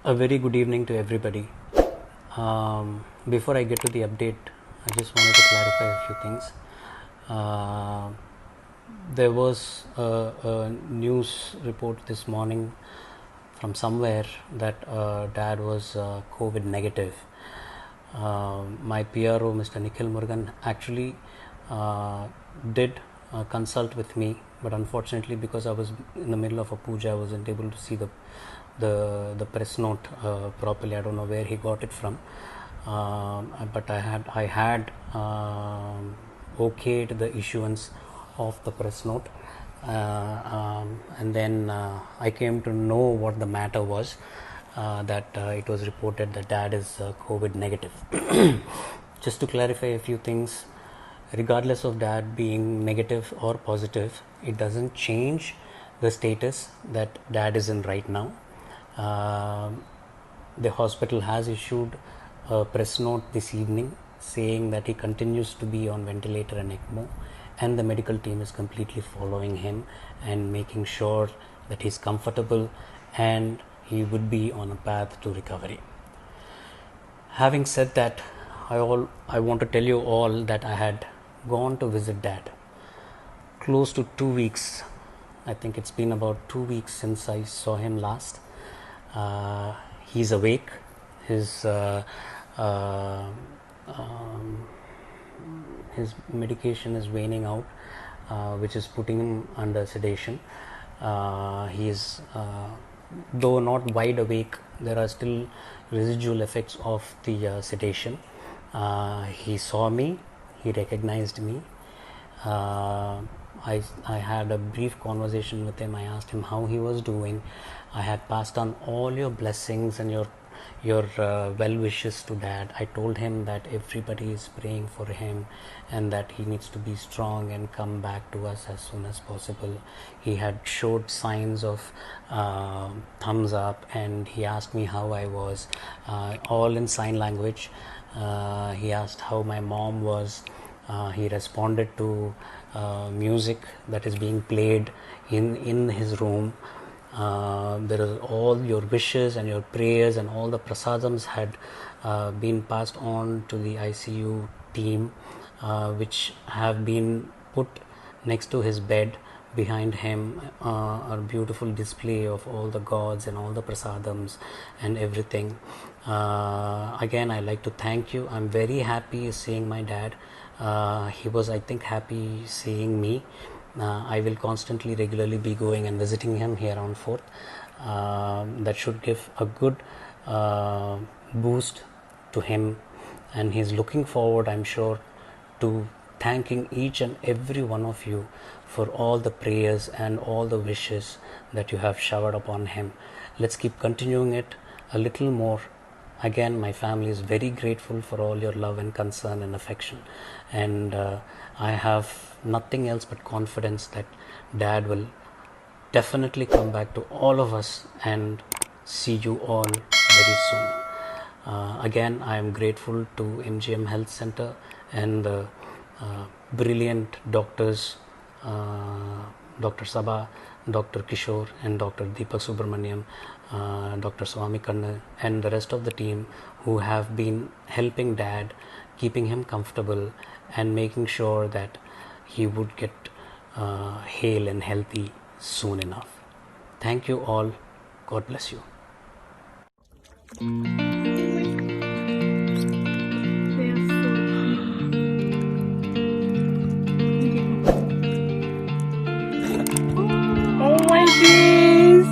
A very good evening to everybody. Before I get to the update, I just wanted to clarify a few things. There was a news report this morning from somewhere that dad was COVID negative. My PRO, Mr. Nikhil Murugan, actually did consult with me, but unfortunately, because I was in the middle of a puja, I wasn't able to see the press note properly. I don't know where he got it from, but I had okayed the issuance of the press note, and then I came to know what the matter was. That it was reported that dad is COVID negative. Just to clarify a few things, regardless of dad being negative or positive, it doesn't change the status that dad is in right now. The hospital has issued a press note this evening saying that he continues to be on ventilator and ECMO, and the medical team is completely following him and making sure that he's comfortable and he would be on a path to recovery. Having said that, I want to tell you all that I had gone to visit dad close to 2 weeks. I think it's been about 2 weeks since I saw him last. He's awake. His medication is waning out, which is putting him under sedation. He is though not wide awake, there are still residual effects of the sedation. He saw me, he recognized me. I had a brief conversation with him. I asked him how he was doing. I had passed on all your blessings and your well wishes to dad. I told him that everybody is praying for him and that he needs to be strong and come back to us as soon as possible. He had showed signs of thumbs up, and he asked me how I was, all in sign language. He asked how my mom was. He responded to music that is being played in his room. There are all your wishes and your prayers, and all the prasadams had been passed on to the ICU team, which have been put next to his bed. Behind him, a beautiful display of all the gods and all the prasadams and everything. Again, I like to thank you. I'm very happy seeing my dad. He was, I think, happy seeing me. I will constantly, regularly be going and visiting him here on 4th. That should give a good boost to him, and he's looking forward, I'm sure, to thanking each and every one of you for all the prayers and all the wishes that you have showered upon him. Let's keep continuing it a little more. Again, my family is very grateful for all your love and concern and affection, and I have nothing else but confidence that dad will definitely come back to all of us and see you all very soon. Again, I am grateful to MGM Health Center and the brilliant doctors, Dr. Sabha, Dr. Kishore, and Dr. Deepak Subramaniam, Dr. Swami Kanna, and the rest of the team who have been helping dad, keeping him comfortable and making sure that he would get hale and healthy soon enough. Thank you all. God bless you. Oh my days!